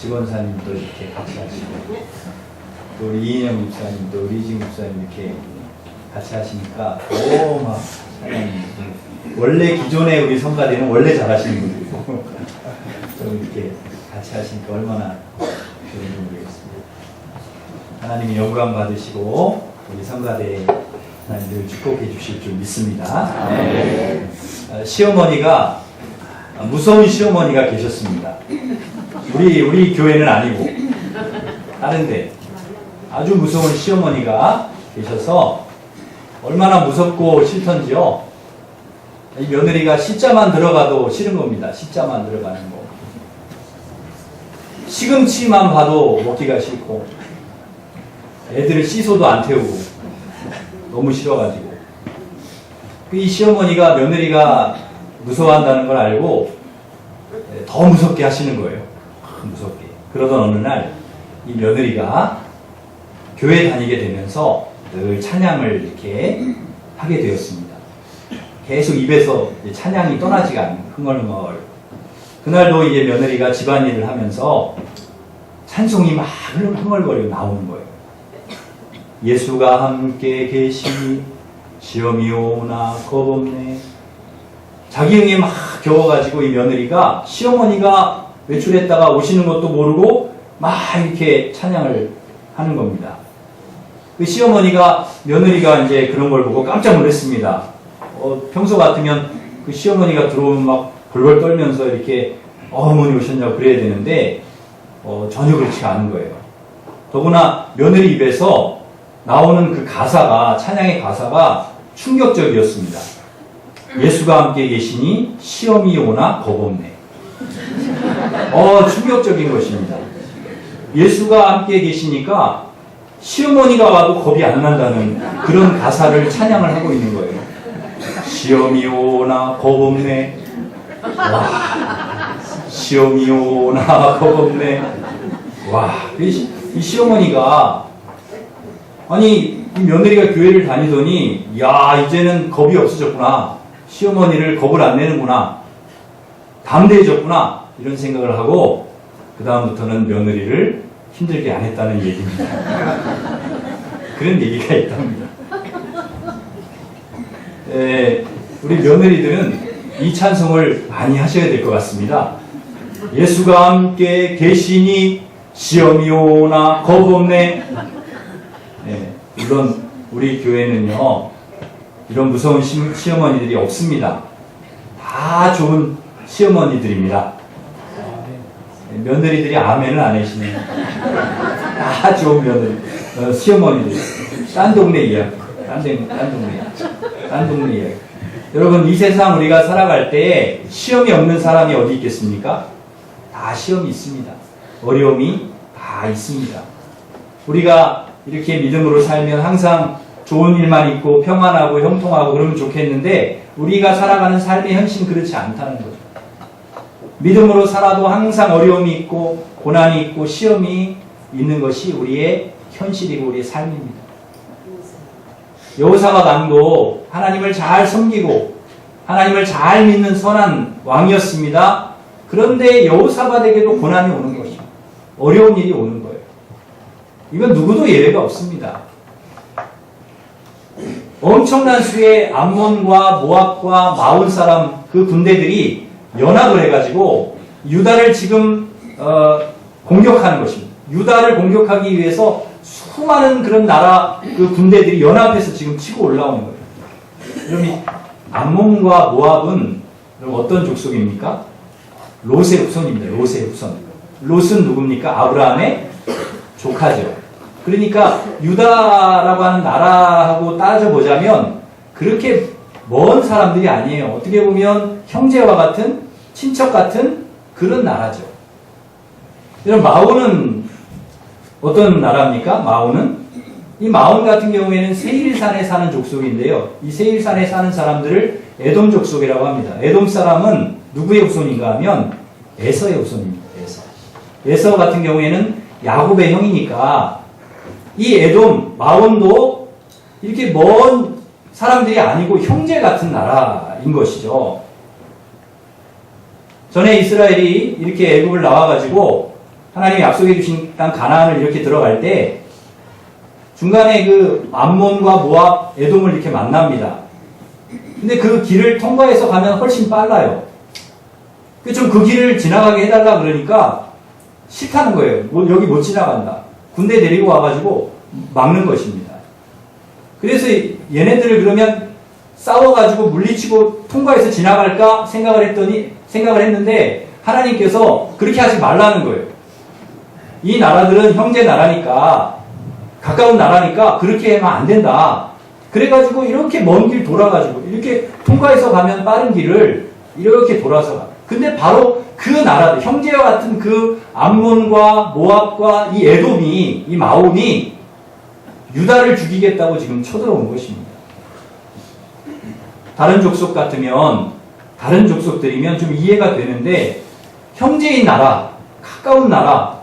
직원사님도 이렇게 같이 하시고, 또 우리 이인영 목사님도 우리 이진 목사님 이렇게 같이 하시니까, 막 찬양이. 원래 기존에 우리 성가대는 원래 잘하시는 분들이고, 좀 이렇게 같이 하시니까 얼마나 좋은지 모르겠습니다. 하나님이 영광 받으시고, 우리 성가대 하나님들 축복해 주실 줄 믿습니다. 네. 시어머니가, 무서운 시어머니가 계셨습니다. 우리 교회는 아니고, 다른데, 아주 무서운 시어머니가 계셔서, 얼마나 무섭고 싫던지요. 이 며느리가 시자만 들어가도 싫은 겁니다. 시자만 들어가는 거. 시금치만 봐도 먹기가 싫고, 애들을 씻어도 안 태우고, 너무 싫어가지고. 이 시어머니가 며느리가 무서워한다는 걸 알고, 더 무섭게 하시는 거예요. 무섭게. 그러던 어느 날, 이 며느리가 교회 다니게 되면서 늘 찬양을 이렇게 하게 되었습니다. 계속 입에서 찬양이 떠나지가 않는 흥얼흥얼. 그날도 이제 며느리가 집안일을 하면서 찬송이 막 흥얼거리고 나오는 거예요. 예수가 함께 계시니 시험이 오나 겁없네. 자기 흥에 막 겨워가지고 이 며느리가 시어머니가 외출했다가 오시는 것도 모르고 막 이렇게 찬양을 하는 겁니다. 그 시어머니가 며느리가 이제 그런 걸 보고 깜짝 놀랐습니다. 평소 같으면 그 시어머니가 들어오면 막 벌벌 떨면서 이렇게 어머니 오셨냐고 그래야 되는데 전혀 그렇지가 않은 거예요. 더구나 며느리 입에서 나오는 그 가사가, 찬양의 가사가 충격적이었습니다. 예수가 함께 계시니 시험이 오나 겁없네. 충격적인 것입니다. 예수가 함께 계시니까 시어머니가 와도 겁이 안 난다는 그런 가사를 찬양을 하고 있는 거예요. 시험이 오나 겁없네. 와, 시험이 오나 겁없네. 와, 이 시어머니가, 아니, 이 며느리가 교회를 다니더니, 야, 이제는 겁이 없어졌구나. 시어머니를 겁을 안 내는구나. 담대해졌구나. 이런 생각을 하고, 그다음부터는 며느리를 힘들게 안 했다는 얘기입니다. 그런 얘기가 있답니다. 우리 며느리들은 이 찬송을 많이 하셔야 될 것 같습니다. 예수가 함께 계시니 시험이 오나 겁없네. 물론 우리 교회는요, 이런 무서운 시어머니들이 없습니다. 다 좋은 시어머니들입니다. 며느리들이 아멘을 안 해주시네요. 다 좋은 며느리, 시어머니들. 딴 동네 이야기. 딴 동네 이야기. 여러분, 이 세상 우리가 살아갈 때 시험이 없는 사람이 어디 있겠습니까? 다 시험이 있습니다. 어려움이 다 있습니다. 우리가 이렇게 믿음으로 살면 항상 좋은 일만 있고 평안하고 형통하고 그러면 좋겠는데, 우리가 살아가는 삶의 현실은 그렇지 않다는 거죠. 믿음으로 살아도 항상 어려움이 있고 고난이 있고 시험이 있는 것이 우리의 현실이고 우리의 삶입니다. 여호사밧 왕도 하나님을 잘 섬기고 하나님을 잘 믿는 선한 왕이었습니다. 그런데 여호사밧에게도 고난이 오는 것입니다. 어려운 일이 오는 거예요. 이건 누구도 예외가 없습니다. 엄청난 수의 암몬과 모압과 마온 사람 그 군대들이 연합을 해가지고 유다를 지금 공격하는 것입니다. 유다를 공격하기 위해서 수많은 그런 나라 그 군대들이 연합해서 지금 치고 올라오는 거예요. 그럼 암몬과 모압은 어떤 족속입니까? 롯의 후손입니다. 롯의 후손. 롯은 누굽니까? 아브라함의 조카죠. 그러니까 유다라고 하는 나라하고 따져보자면 그렇게 먼 사람들이 아니에요. 어떻게 보면 형제와 같은, 친척 같은 그런 나라죠. 이런 마온은 어떤 나라입니까? 마온은? 이 마온 같은 경우에는 세일산에 사는 족속인데요. 이 세일산에 사는 사람들을 에돔 족속이라고 합니다. 에돔 사람은 누구의 후손인가 하면 에서의 후손입니다. 에서 같은 경우에는 야곱의 형이니까 이 에돔, 마온도 이렇게 먼 사람들이 아니고 형제 같은 나라인 것이죠. 전에 이스라엘이 이렇게 애굽을 나와가지고 하나님이 약속해 주신 땅 가나안을 이렇게 들어갈 때 중간에 그 암몬과 모압, 에돔을 이렇게 만납니다. 근데 그 길을 통과해서 가면 훨씬 빨라요. 좀 그 길을 지나가게 해달라 그러니까 싫다는 거예요. 여기 못 지나간다. 군대 데리고 와가지고 막는 것입니다. 그래서 얘네들을 그러면 싸워가지고 물리치고 통과해서 지나갈까 생각을 했는데 하나님께서 그렇게 하지 말라는 거예요. 이 나라들은 형제 나라니까, 가까운 나라니까 그렇게 하면 안 된다. 그래가지고 이렇게 먼 길 돌아가지고 이렇게 통과해서 가면 빠른 길을 이렇게 돌아서 가. 근데 바로 그 나라들, 형제와 같은 그 암몬과 모압과 이 에돔이, 이 마온이 유다를 죽이겠다고 지금 쳐들어온 것입니다. 다른 족속 같으면, 다른 족속들이면 좀 이해가 되는데 형제인 나라, 가까운 나라,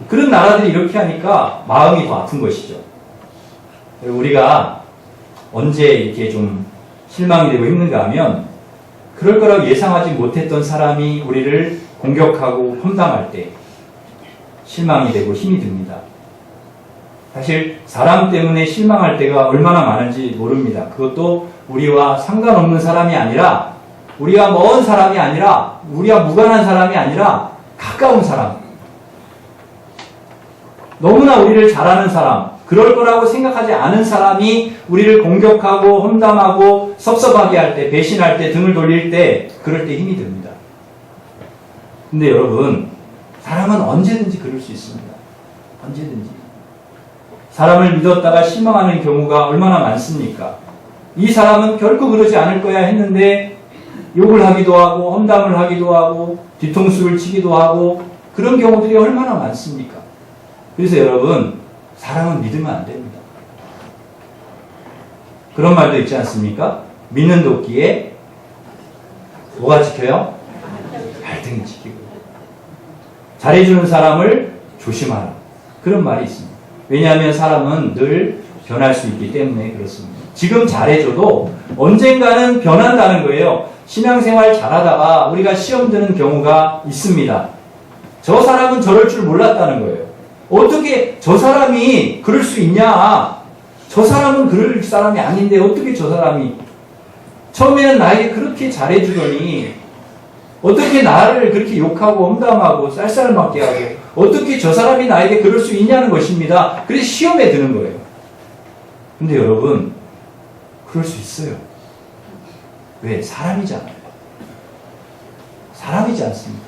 그런 나라들이 이렇게 하니까 마음이 더 아픈 것이죠. 우리가 언제 이렇게 좀 실망이 되고 힘든가 하면 그럴 거라고 예상하지 못했던 사람이 우리를 공격하고 험담할 때 실망이 되고 힘이 듭니다. 사실 사람 때문에 실망할 때가 얼마나 많은지 모릅니다. 그것도 우리와 상관없는 사람이 아니라, 우리와 먼 사람이 아니라, 우리와 무관한 사람이 아니라 가까운 사람, 너무나 우리를 잘 아는 사람, 그럴 거라고 생각하지 않은 사람이 우리를 공격하고 험담하고 섭섭하게 할 때, 배신할 때, 등을 돌릴 때, 그럴 때 힘이 듭니다. 근데 여러분, 사람은 언제든지 그럴 수 있습니다. 언제든지. 사람을 믿었다가 실망하는 경우가 얼마나 많습니까? 이 사람은 결코 그러지 않을 거야 했는데 욕을 하기도 하고 험담을 하기도 하고 뒤통수를 치기도 하고 그런 경우들이 얼마나 많습니까? 그래서 여러분, 사람은 믿으면 안 됩니다. 그런 말도 있지 않습니까? 믿는 도끼에 뭐가 지켜요? 발등이 지키고. 잘해주는 사람을 조심하라. 그런 말이 있습니다. 왜냐하면 사람은 늘 변할 수 있기 때문에 그렇습니다. 지금 잘해줘도 언젠가는 변한다는 거예요. 신앙생활 잘하다가 우리가 시험 드는 경우가 있습니다. 저 사람은 저럴 줄 몰랐다는 거예요. 어떻게 저 사람이 그럴 수 있냐? 저 사람은 그럴 사람이 아닌데 어떻게 저 사람이 처음에는 나에게 그렇게 잘해주더니 어떻게 나를 그렇게 욕하고 험담하고 쌀쌀맞게 하고 어떻게 저 사람이 나에게 그럴 수 있냐는 것입니다. 그래서 시험에 드는 거예요. 근데 여러분, 그럴 수 있어요. 왜? 사람이잖아요. 사람이지 않습니까?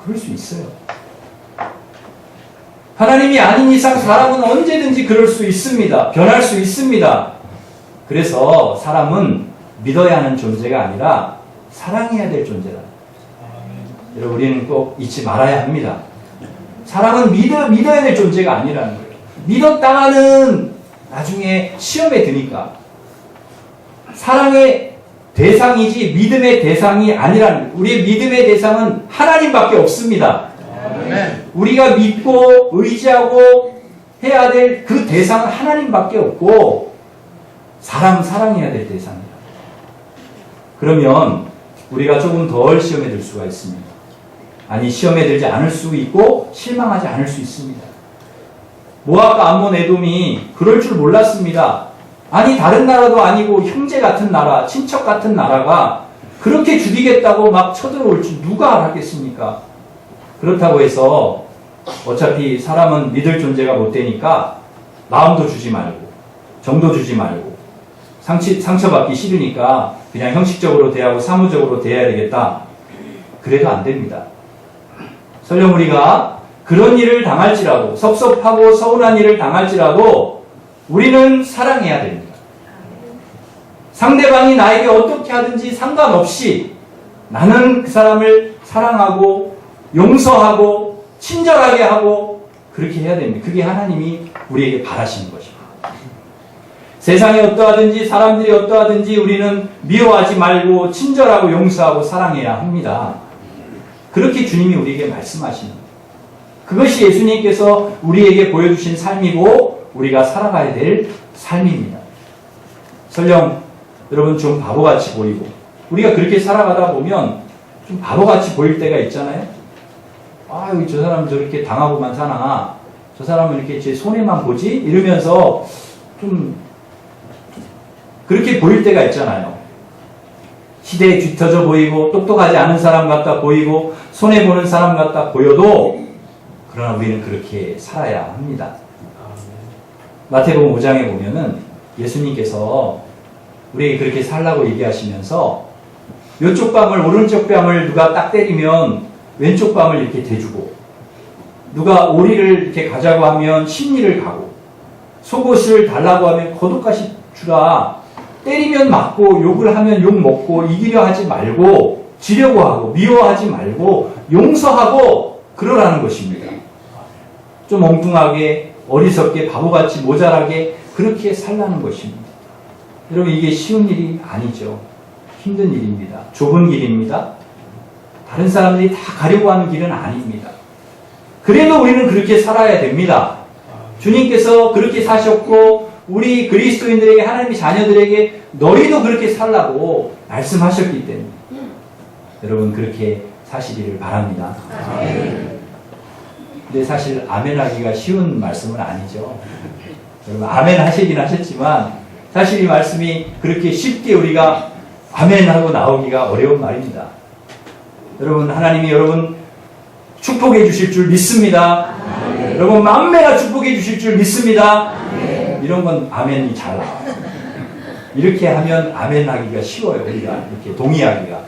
그럴 수 있어요. 하나님이 아닌 이상 사람은 언제든지 그럴 수 있습니다. 변할 수 있습니다. 그래서 사람은 믿어야 하는 존재가 아니라 사랑해야 될 존재다. 여러분, 우리는 꼭 잊지 말아야 합니다. 사람은 믿어야 될 존재가 아니라는 거예요. 믿었다가는 나중에 시험에 드니까 사랑의 대상이지 믿음의 대상이 아니라는 거예요. 우리의 믿음의 대상은 하나님밖에 없습니다. 우리가 믿고 의지하고 해야 될 그 대상은 하나님밖에 없고 사람은 사랑해야 될 대상이다. 그러면 우리가 조금 덜 시험에 들 수가 있습니다. 아니, 시험에 들지 않을 수 있고 실망하지 않을 수 있습니다. 모압과 암몬, 에돔이 그럴 줄 몰랐습니다. 아니, 다른 나라도 아니고 형제 같은 나라, 친척 같은 나라가 그렇게 죽이겠다고 막 쳐들어올 줄 누가 알았겠습니까? 그렇다고 해서 어차피 사람은 믿을 존재가 못 되니까 마음도 주지 말고 정도 주지 말고 상처받기 싫으니까 그냥 형식적으로 대하고 사무적으로 대해야 되겠다. 그래도 안 됩니다. 설령 우리가 그런 일을 당할지라도, 섭섭하고 서운한 일을 당할지라도 우리는 사랑해야 됩니다. 상대방이 나에게 어떻게 하든지 상관없이 나는 그 사람을 사랑하고 용서하고 친절하게 하고 그렇게 해야 됩니다. 그게 하나님이 우리에게 바라시는 것입니다. 세상이 어떠하든지 사람들이 어떠하든지 우리는 미워하지 말고 친절하고 용서하고 사랑해야 합니다. 그렇게 주님이 우리에게 말씀하시는 거예요. 그것이 예수님께서 우리에게 보여주신 삶이고 우리가 살아가야 될 삶입니다. 설령 여러분 좀 바보같이 보이고 우리가 그렇게 살아가다 보면 좀 바보같이 보일 때가 있잖아요. 아유, 저 사람 저렇게 당하고만 사나, 저 사람은 이렇게 제 손해만 보지? 이러면서 좀 그렇게 보일 때가 있잖아요. 시대에 뒤터져 보이고 똑똑하지 않은 사람 같다 보이고 손해보는 사람 같다 보여도 그러나 우리는 그렇게 살아야 합니다. 마태복음 5장에 보면은 예수님께서 우리에게 그렇게 살라고 얘기하시면서 이쪽 뺨을, 오른쪽 뺨을 누가 딱 때리면 왼쪽 뺨을 이렇게 대주고, 누가 오리를 이렇게 가자고 하면 심리를 가고, 속옷을 달라고 하면 겉옷까지 주라. 때리면 맞고 욕을 하면 욕 먹고 이기려 하지 말고 지려고 하고 미워하지 말고 용서하고 그러라는 것입니다. 좀 엉뚱하게 어리석게 바보같이 모자라게 그렇게 살라는 것입니다. 여러분, 이게 쉬운 일이 아니죠. 힘든 일입니다. 좁은 길입니다. 다른 사람들이 다 가려고 하는 길은 아닙니다. 그래도 우리는 그렇게 살아야 됩니다. 주님께서 그렇게 사셨고 우리 그리스도인들에게, 하나님의 자녀들에게 너희도 그렇게 살라고 말씀하셨기 때문에 여러분 그렇게 사시기를 바랍니다. 근데 사실 아멘 하기가 쉬운 말씀은 아니죠. 여러분 아멘 하시긴 하셨지만 사실 이 말씀이 그렇게 쉽게 우리가 아멘 하고 나오기가 어려운 말입니다. 여러분, 하나님이 여러분 축복해 주실 줄 믿습니다. 여러분 만매나 축복해 주실 줄 믿습니다. 이런 건 아멘이 잘 나와요. 이렇게 하면 아멘 하기가 쉬워요. 우리가 이렇게 동의하기가.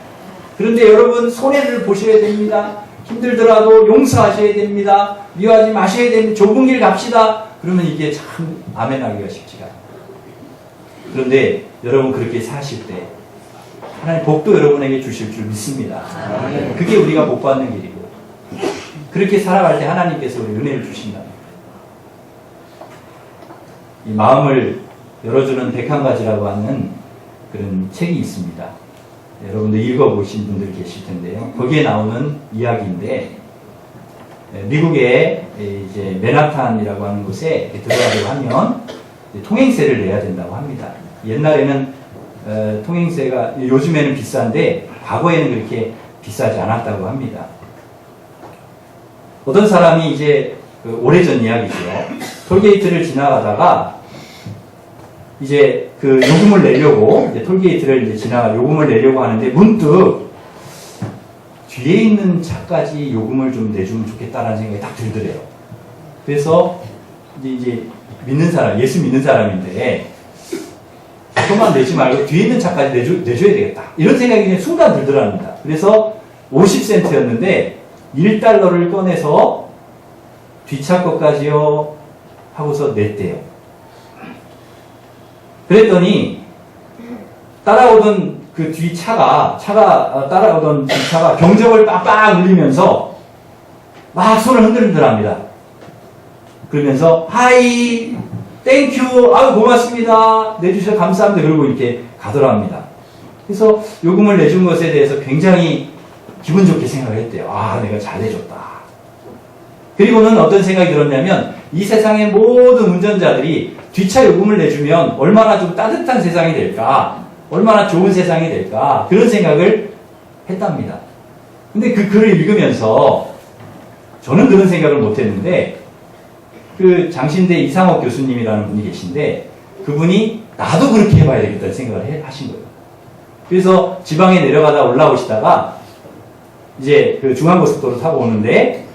그런데 여러분 손해를 보셔야 됩니다. 힘들더라도 용서하셔야 됩니다. 미워하지 마셔야 됩니다. 좁은 길 갑시다. 그러면 이게 참 아멘 하기가 쉽지가 않아요. 그런데 여러분 그렇게 사실 때 하나님 복도 여러분에게 주실 줄 믿습니다. 그게 우리가 복 받는 길이고, 그렇게 살아갈 때 하나님께서 우리 은혜를 주신다. 이 마음을 열어주는 101가지라고 하는 그런 책이 있습니다. 여러분들 읽어보신 분들 계실 텐데요. 거기에 나오는 이야기인데, 미국의 이제 맨하탄이라고 하는 곳에 들어가려고 하면 통행세를 내야 된다고 합니다. 옛날에는 통행세가 요즘에는 비싼데 과거에는 그렇게 비싸지 않았다고 합니다. 어떤 사람이 이제 오래전 이야기죠. 톨게이트를 지나가다가 이제 그 요금을 내려고, 이제 톨게이트를 이제 지나가 요금을 내려고 하는데 문득 뒤에 있는 차까지 요금을 좀 내주면 좋겠다라는 생각이 딱 들더래요. 그래서 이제 믿는 사람, 예수 믿는 사람인데 그만 내지 말고 뒤에 있는 차까지 내줘야 되겠다. 이런 생각이 그냥 순간 들더랍니다. 그래서 50센트였는데 1달러를 꺼내서 뒷차 것까지요 하고서 냈대요. 그랬더니 따라오던 그 따라오던 뒷차가 경적을 빡빡 울리면서 막 손을 흔들흔들합니다. 그러면서 하이, 땡큐, 아유 고맙습니다, 내주셔서 감사합니다, 그러고 이렇게 가더랍니다. 그래서 요금을 내준 것에 대해서 굉장히 기분 좋게 생각했대요. 아, 내가 잘해줬다. 그리고는 어떤 생각이 들었냐면 이 세상의 모든 운전자들이 뒷차 요금을 내주면 얼마나 좀 따뜻한 세상이 될까, 얼마나 좋은 세상이 될까, 그런 생각을 했답니다. 근데 그 글을 읽으면서 저는 그런 생각을 못했는데 그 장신대 이상옥 교수님이라는 분이 계신데 그분이 나도 그렇게 해봐야 되겠다는 생각을 하신 거예요. 그래서 지방에 내려가다 올라오시다가 이제 그 중앙고속도로 타고 오는데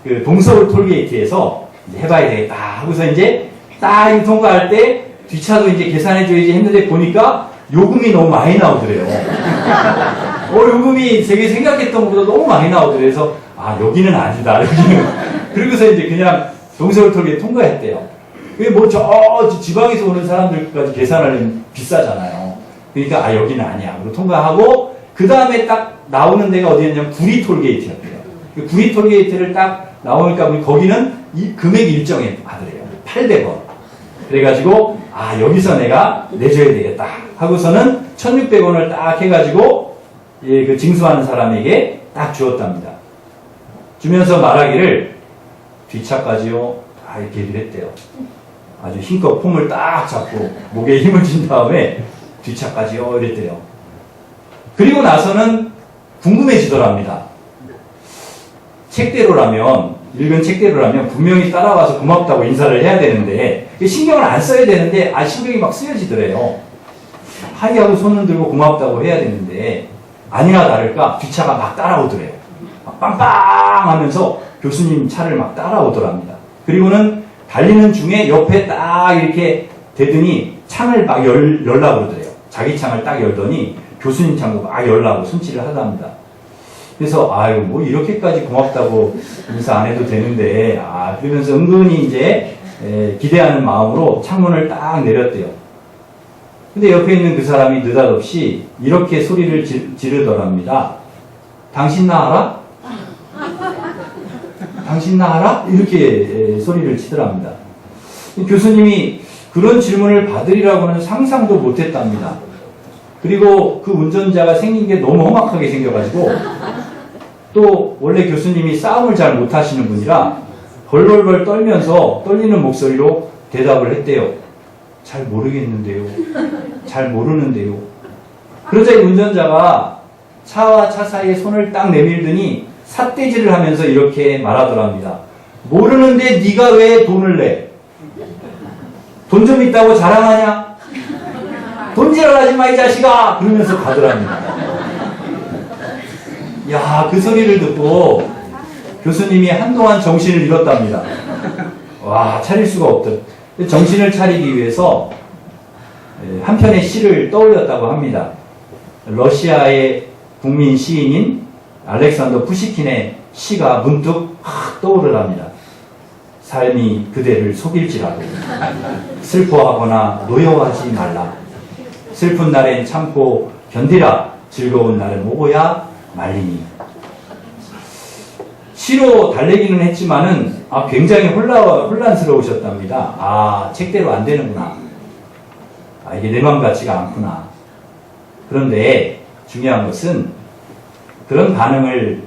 그 동서울 톨게이트에서 이제 해봐야 되겠다 하고서 이제 딱 통과할 때 뒷차도 이제 계산해줘야지 했는데 보니까 요금이 너무 많이 나오더래요. 요금이 되게 생각했던 것보다 너무 많이 나오더래요. 그래서 아, 여기는 아니다, 여기는. 그러고서 이제 그냥 동서울 톨게이트 통과했대요. 그게 뭐 지방에서 오는 사람들까지 계산하려면 비싸잖아요. 그러니까 아, 여기는 아니야. 그리고 통과하고 그 다음에 딱 나오는 데가 어디였냐면 구리 톨게이트였대요. 그 구리 톨게이트를 딱 나오니까 거기는 이 금액 일정에 하더래요. 800원. 그래가지고 아, 여기서 내가 내줘야 되겠다 하고서는 1600원을 딱 해가지고 그 징수하는 사람에게 딱 주었답니다. 주면서 말하기를 뒷차까지요 다 이렇게 얘기를 했대요. 아주 힘껏 폼을 딱 잡고 목에 힘을 준 다음에 뒷차까지요 이랬대요. 그리고 나서는 궁금해지더랍니다. 책대로라면, 읽은 책대로라면 분명히 따라와서 고맙다고 인사를 해야 되는데, 신경을 안 써야 되는데, 신경이 막 쓰여지더래요. 하이하고 손을 들고 고맙다고 해야 되는데, 아니나 다를까, 뒷차가 막 따라오더래요. 막 빵빵 하면서 교수님 차를 막 따라오더랍니다. 그리고는 달리는 중에 옆에 딱 이렇게 대더니 창을 막 열라고 그러더래요. 자기 창을 딱 열더니 교수님 창도 막 열라고 손질을 하답니다. 그래서 아유 뭐 이렇게까지 고맙다고 인사 안 해도 되는데 그러면서 은근히 이제 기대하는 마음으로 창문을 딱 내렸대요. 근데 옆에 있는 그 사람이 느닷없이 이렇게 소리를 지르더랍니다. 당신 나 알아? 당신 나 알아? 이렇게 소리를 치더랍니다. 교수님이 그런 질문을 받으리라고는 상상도 못했답니다. 그리고 그 운전자가 생긴 게 너무 험악하게 생겨가지고 또 원래 교수님이 싸움을 잘 못하시는 분이라 벌벌벌 떨면서 떨리는 목소리로 대답을 했대요. 잘 모르겠는데요. 잘 모르는데요. 그러자 이 운전자가 차와 차 사이에 손을 딱 내밀더니 삿대질을 하면서 이렇게 말하더랍니다. 모르는데 네가 왜 돈을 내? 돈 좀 있다고 자랑하냐? 돈질하지 마 이 자식아! 그러면서 가더랍니다. 야, 그 소리를 듣고 교수님이 한동안 정신을 잃었답니다. 와, 차릴 수가 없다. 정신을 차리기 위해서 한 편의 시를 떠올렸다고 합니다. 러시아의 국민 시인인 알렉산더 푸시킨의 시가 문득 떠오르랍니다. 삶이 그대를 속일지라도 슬퍼하거나 노여워하지 말라. 슬픈 날엔 참고 견디라. 즐거운 날은 오고야 말리니. 시로 달래기는 했지만은 굉장히 혼란스러우셨답니다. 책대로 안 되는구나. 이게 내 맘 같지가 않구나. 그런데 중요한 것은 그런 반응을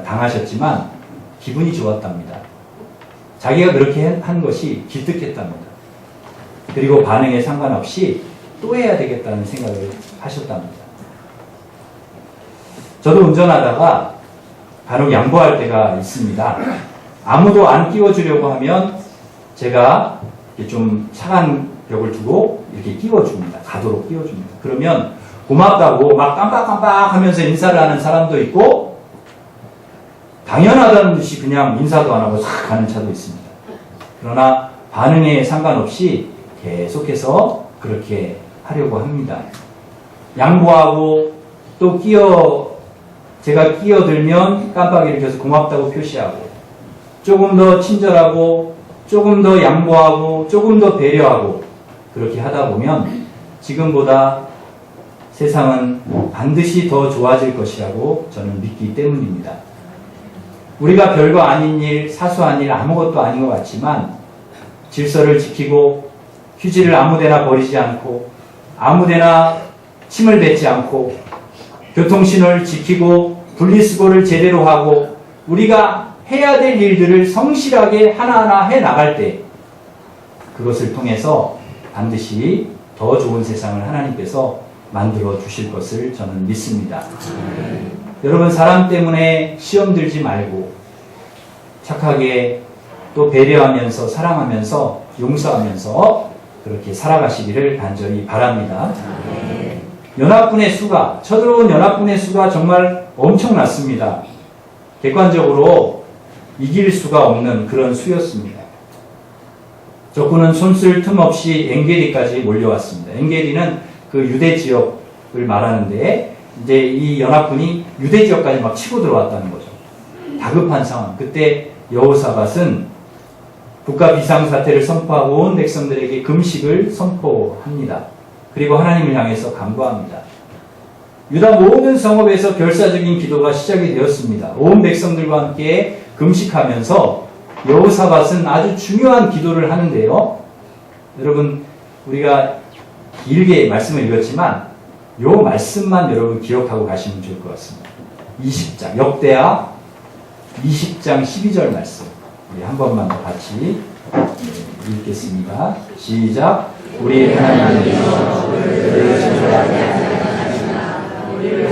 당하셨지만 기분이 좋았답니다. 자기가 그렇게 한 것이 기특했답니다. 그리고 반응에 상관없이 또 해야 되겠다는 생각을 하셨답니다. 저도 운전하다가 간혹 양보할 때가 있습니다. 아무도 안 끼워주려고 하면 제가 좀 차간 벽을 두고 이렇게 끼워줍니다. 가도록 끼워줍니다. 그러면 고맙다고 막 깜빡깜빡 하면서 인사를 하는 사람도 있고 당연하다는 듯이 그냥 인사도 안 하고 싹 가는 차도 있습니다. 그러나 반응에 상관없이 계속해서 그렇게 하려고 합니다. 양보하고 또 제가 끼어들면 깜빡 일으켜서 고맙다고 표시하고 조금 더 친절하고 조금 더 양보하고 조금 더 배려하고 그렇게 하다 보면 지금보다 세상은 반드시 더 좋아질 것이라고 저는 믿기 때문입니다. 우리가 별거 아닌 일, 사소한 일 아무것도 아닌 것 같지만 질서를 지키고 휴지를 아무데나 버리지 않고 아무데나 침을 뱉지 않고 교통신호를 지키고 분리수거를 제대로 하고 우리가 해야 될 일들을 성실하게 하나하나 해나갈 때 그것을 통해서 반드시 더 좋은 세상을 하나님께서 만들어 주실 것을 저는 믿습니다. 여러분 사람 때문에 시험 들지 말고 착하게 또 배려하면서 사랑하면서 용서하면서 그렇게 살아가시기를 간절히 바랍니다. 연합군의 수가 쳐들어온 연합군의 수가 정말 엄청났습니다. 객관적으로 이길 수가 없는 그런 수였습니다. 적군은 손쓸 틈 없이 엔게디까지 몰려왔습니다. 엔게디는 그 유대 지역을 말하는데 이제 이 연합군이 유대 지역까지 막 치고 들어왔다는 거죠. 다급한 상황. 그때 여호사밧은 국가 비상사태를 선포하고 온 백성들에게 금식을 선포합니다. 그리고 하나님을 향해서 간구합니다. 유다 모든 성읍에서 결사적인 기도가 시작이 되었습니다. 온 백성들과 함께 금식하면서 여호사밧은 아주 중요한 기도를 하는데요. 여러분 우리가 길게 말씀을 읽었지만 이 말씀만 여러분 기억하고 가시면 좋을 것 같습니다. 20장 역대하 20장 12절 말씀 우리 한 번만 더 같이 읽겠습니다. 시작. 우리 하나님께서 우리를 신뢰하게 하시나 우리를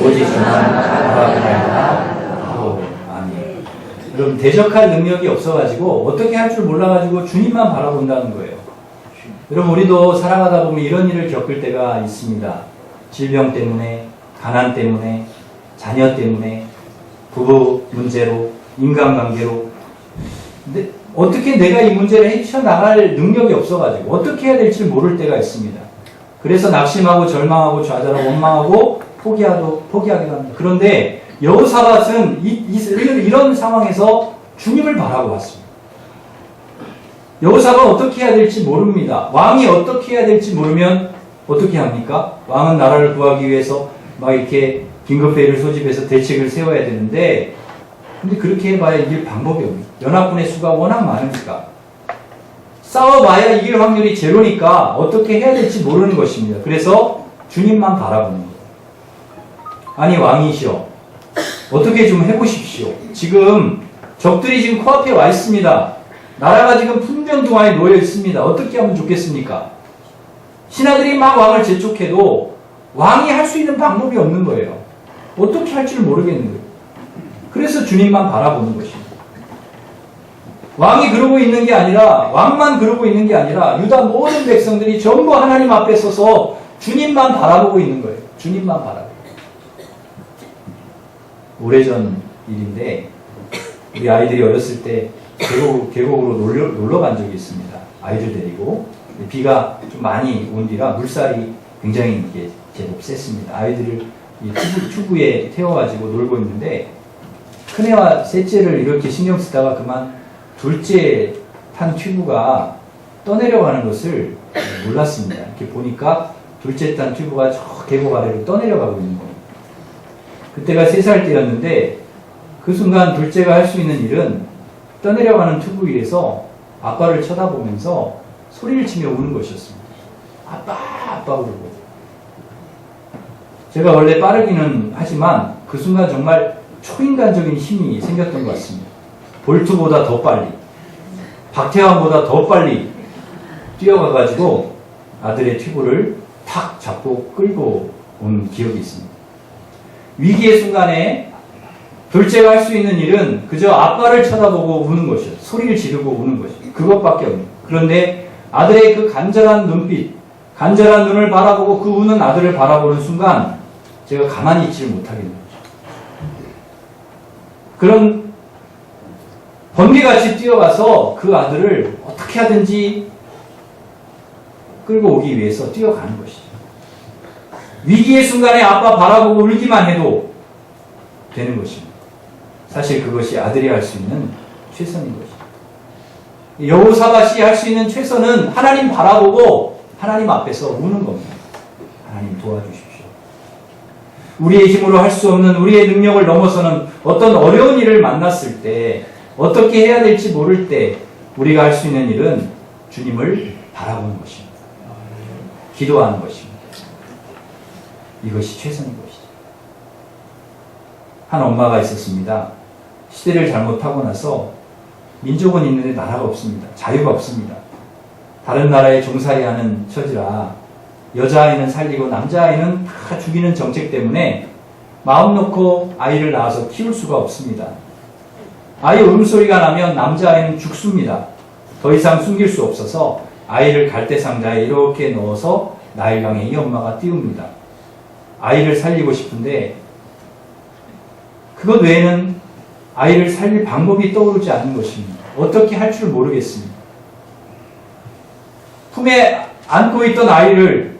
오직 주만 바라보라. 아멘. 여러분, 대적할 능력이 없어가지고 어떻게 할 줄 몰라가지고 주님만 바라본다는 거예요. 여러분, 우리도 살아가다 보면 이런 일을 겪을 때가 있습니다. 질병 때문에, 가난 때문에, 자녀 때문에, 부부 문제로, 인간관계로. 근데 어떻게 내가 이 문제를 헤쳐나갈 능력이 없어가지고 어떻게 해야 될지 모를 때가 있습니다. 그래서 낙심하고 절망하고 좌절하고 원망하고 포기하기도 합니다. 그런데 여호사밧은 이런 상황에서 주님을 바라고 왔습니다. 여호사밧은 어떻게 해야 될지 모릅니다. 왕이 어떻게 해야 될지 모르면 어떻게 합니까? 왕은 나라를 구하기 위해서 막 이렇게 긴급회의를 소집해서 대책을 세워야 되는데, 근데 그렇게 해봐야 이길 방법이 없습니다. 연합군의 수가 워낙 많으니까. 싸워봐야 이길 확률이 제로니까 어떻게 해야 될지 모르는 것입니다. 그래서 주님만 바라보는 거예요. 아니, 왕이시여, 어떻게 좀 해보십시오. 지금 적들이 지금 코앞에 와 있습니다. 나라가 지금 풍전등화에 놓여 있습니다. 어떻게 하면 좋겠습니까? 신하들이 막 왕을 재촉해도 왕이 할 수 있는 방법이 없는 거예요. 어떻게 할 줄 모르겠는 거예요. 그래서 주님만 바라보는 것입니다. 왕이 그러고 있는 게 아니라, 왕만 그러고 있는 게 아니라 유다 모든 백성들이 전부 하나님 앞에 서서 주님만 바라보고 있는 거예요. 주님만 바라보고. 오래전 일인데 우리 아이들이 어렸을 때 계곡으로 놀러 간 적이 있습니다. 아이들 데리고. 비가 좀 많이 온 뒤라 물살이 굉장히 제법 셌습니다. 아이들을 이 튜브에 태워가지고 놀고 있는데, 큰애와 셋째를 이렇게 신경 쓰다가 그만 둘째 탄 튜브가 떠내려가는 것을 몰랐습니다. 이렇게 보니까 둘째 탄 튜브가 저 계곡 아래로 떠내려가고 있는 겁니다. 그때가 3살 때였는데, 그 순간 둘째가 할 수 있는 일은 떠내려가는 튜브 위에서 아빠를 쳐다보면서 소리를 치며 우는 것이었습니다. 아빠, 아빠 그러고. 제가 원래 빠르기는 하지만 그 순간 정말 초인간적인 힘이 생겼던 것 같습니다. 볼트보다 더 빨리, 박태환보다 더 빨리 뛰어가가지고 아들의 튜브를 탁 잡고 끌고 온 기억이 있습니다. 위기의 순간에 둘째가 할 수 있는 일은 그저 아빠를 쳐다보고 우는 것이었어요. 소리를 지르고 우는 것이었어요. 그것밖에 없는. 그런데 아들의 그 간절한 눈빛, 간절한 눈을 바라보고 그 우는 아들을 바라보는 순간 제가 가만히 있지를 못하겠는 거죠. 그런 번개같이 뛰어가서 그 아들을 어떻게 하든지 끌고 오기 위해서 뛰어가는 것이죠. 위기의 순간에 아빠 바라보고 울기만 해도 되는 것입니다. 사실 그것이 아들이 할 수 있는 최선인 것입니다. 여호사밧이 할 수 있는 최선은 하나님 바라보고 하나님 앞에서 우는 겁니다. 하나님 도와주십시오. 우리의 힘으로 할 수 없는 우리의 능력을 넘어서는 어떤 어려운 일을 만났을 때, 어떻게 해야 될지 모를 때 우리가 할 수 있는 일은 주님을 바라보는 것입니다. 기도하는 것입니다. 이것이 최선인 것이죠. 한 엄마가 있었습니다. 시대를 잘못하고 나서 민족은 있는데 나라가 없습니다. 자유가 없습니다. 다른 나라에 종살이하는 처지라 여자아이는 살리고 남자아이는 다 죽이는 정책 때문에 마음 놓고 아이를 낳아서 키울 수가 없습니다. 아이 울음소리가 나면 남자아이는 죽습니다. 더 이상 숨길 수 없어서 아이를 갈대상자에 이렇게 넣어서 나일강에 이 엄마가 띄웁니다. 아이를 살리고 싶은데 그것 외에는 아이를 살릴 방법이 떠오르지 않는 것입니다. 어떻게 할 줄 모르겠습니다. 품에 안고 있던 아이를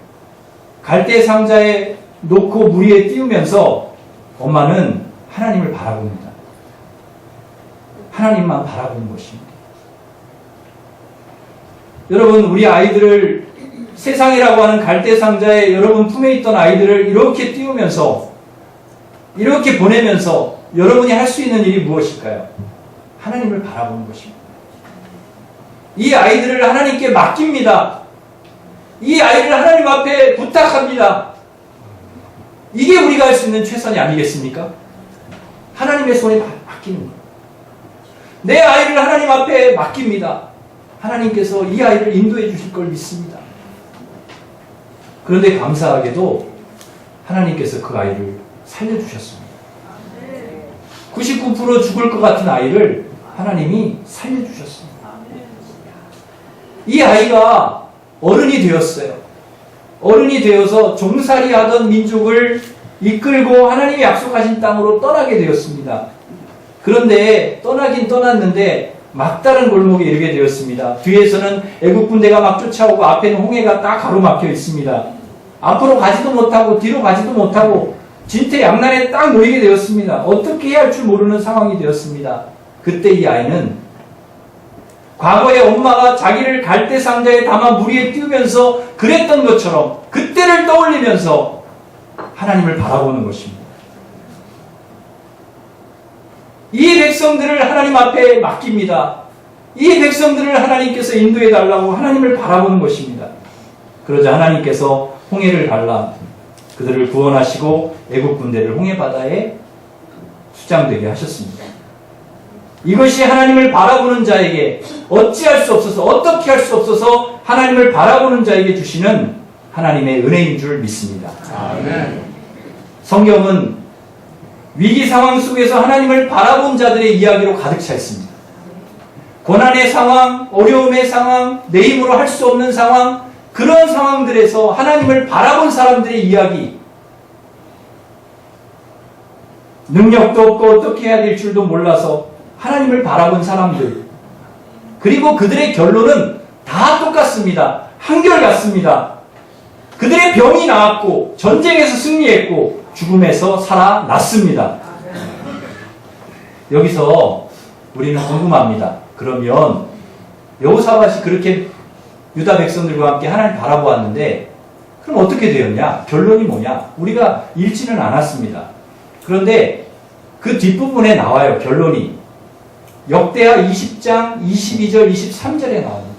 갈대상자에 놓고 물 위에 띄우면서 엄마는 하나님을 바라봅니다. 하나님만 바라보는 것입니다. 여러분, 우리 아이들을 세상이라고 하는 갈대상자에 여러분 품에 있던 아이들을 이렇게 띄우면서 이렇게 보내면서 여러분이 할 수 있는 일이 무엇일까요? 하나님을 바라보는 것입니다. 이 아이들을 하나님께 맡깁니다. 이 아이를 하나님 앞에 부탁합니다. 이게 우리가 할 수 있는 최선이 아니겠습니까? 하나님의 손에 맡기는 거예요. 내 아이를 하나님 앞에 맡깁니다. 하나님께서 이 아이를 인도해 주실 걸 믿습니다. 그런데 감사하게도 하나님께서 그 아이를 살려주셨습니다. 99% 죽을 것 같은 아이를 하나님이 살려주셨습니다. 이 아이가 어른이 되었어요. 어른이 되어서 종살이 하던 민족을 이끌고 하나님이 약속하신 땅으로 떠나게 되었습니다. 그런데 떠나긴 떠났는데 막다른 골목에 이르게 되었습니다. 뒤에서는 애국 군대가 막 쫓아오고 앞에는 홍해가 딱 가로막혀 있습니다. 앞으로 가지도 못하고 뒤로 가지도 못하고 진퇴양난에 딱 놓이게 되었습니다. 어떻게 해야 할 줄 모르는 상황이 되었습니다. 그때 이 아이는 과거에 엄마가 자기를 갈대 상자에 담아 물 위에 띄우면서 그랬던 것처럼 그때를 떠올리면서 하나님을 바라보는 것입니다. 이 백성들을 하나님 앞에 맡깁니다. 이 백성들을 하나님께서 인도해 달라고 하나님을 바라보는 것입니다. 그러자 하나님께서 홍해를 갈라 그들을 구원하시고 애국 군대를 홍해 바다에 수장되게 하셨습니다. 이것이 하나님을 바라보는 자에게 어찌할 수 없어서 어떻게 할 수 없어서 하나님을 바라보는 자에게 주시는 하나님의 은혜인 줄 믿습니다. 아멘. 성경은 위기 상황 속에서 하나님을 바라본 자들의 이야기로 가득 차 있습니다. 고난의 상황, 어려움의 상황, 내 힘으로 할 수 없는 상황, 그런 상황들에서 하나님을 바라본 사람들의 이야기, 능력도 없고 어떻게 해야 될 줄도 몰라서 하나님을 바라본 사람들, 그리고 그들의 결론은 다 똑같습니다. 한결같습니다. 그들의 병이 나았고 전쟁에서 승리했고 죽음에서 살아났습니다. 여기서 우리는 궁금합니다. 그러면 여호사밧이 그렇게 유다 백성들과 함께 하나님 바라보았는데 그럼 어떻게 되었냐? 결론이 뭐냐? 우리가 읽지는 않았습니다. 그런데 그 뒷부분에 나와요. 결론이. 역대하 20장 22절 23절에 나옵니다.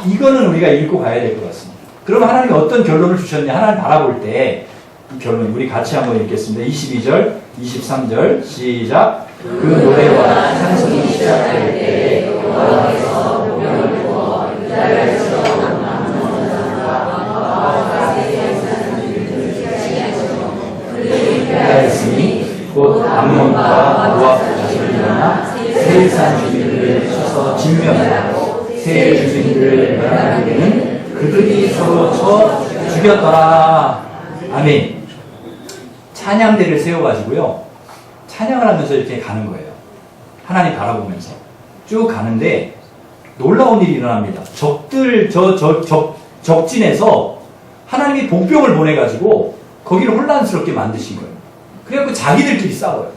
이거는 우리가 읽고 가야 될 것 같습니다. 그럼 하나님이 어떤 결론을 주셨냐? 하나님 바라볼 때 이 결론 우리 같이 한번 읽겠습니다. 22절 23절 시작. 그 노래와 찬송이 시작될 때에 여호와께서 보명을 부어 유다를 치러 하였으니 곧 암몬과 모압 자손이 일어나 세일산 주민들을 쳐서 진멸하고 세일 주민들을 멸하게 되는 그들이 서로 쳐 죽였더라. 아멘. 찬양대를 세워가지고요 찬양을 하면서 이렇게 가는 거예요. 하나님 바라보면서 쭉 가는데 놀라운 일이 일어납니다. 적진에서 하나님이 복병을 보내가지고 거기를 혼란스럽게 만드신 거예요. 그래갖고 자기들끼리 싸워요.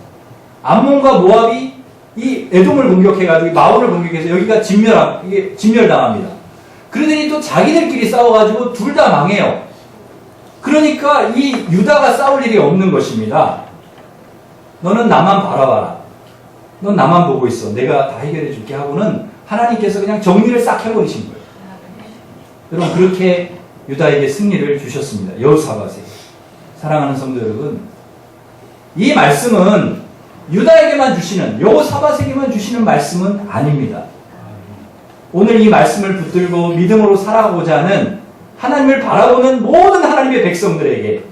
암몬과 모압이 이 에돔을 공격해가지고 마온을 공격해서 여기가 진멸당합니다. 그러더니 또 자기들끼리 싸워가지고 둘 다 망해요. 그러니까 이 유다가 싸울 일이 없는 것입니다. 너는 나만 바라봐라. 넌 나만 보고 있어. 내가 다 해결해 줄게 하고는 하나님께서 그냥 정리를 싹 해버리신 거예요. 여러분 그렇게 유다에게 승리를 주셨습니다. 여호사밧에. 사랑하는 성도 여러분, 이 말씀은 유다에게만 주시는, 여호사밧에게만 주시는 말씀은 아닙니다. 오늘 이 말씀을 붙들고 믿음으로 살아가고자 하는 하나님을 바라보는 모든 하나님의 백성들에게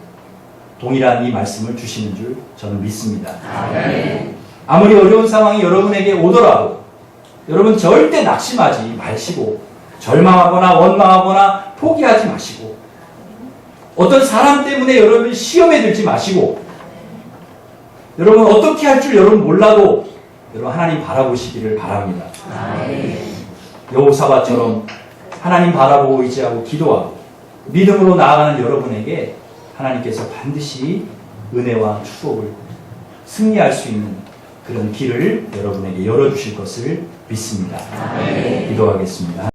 동일한 이 말씀을 주시는 줄 저는 믿습니다. 아멘. 아무리 어려운 상황이 여러분에게 오더라도 여러분 절대 낙심하지 마시고 절망하거나 원망하거나 포기하지 마시고 어떤 사람 때문에 여러분 시험에 들지 마시고 여러분 어떻게 할 줄 여러분 몰라도 여러분 하나님 바라보시기를 바랍니다. 여호사밧처럼 하나님 바라보고 의지하고 기도하고 믿음으로 나아가는 여러분에게 하나님께서 반드시 은혜와 축복을 승리할 수 있는 그런 길을 여러분에게 열어주실 것을 믿습니다. 기도하겠습니다.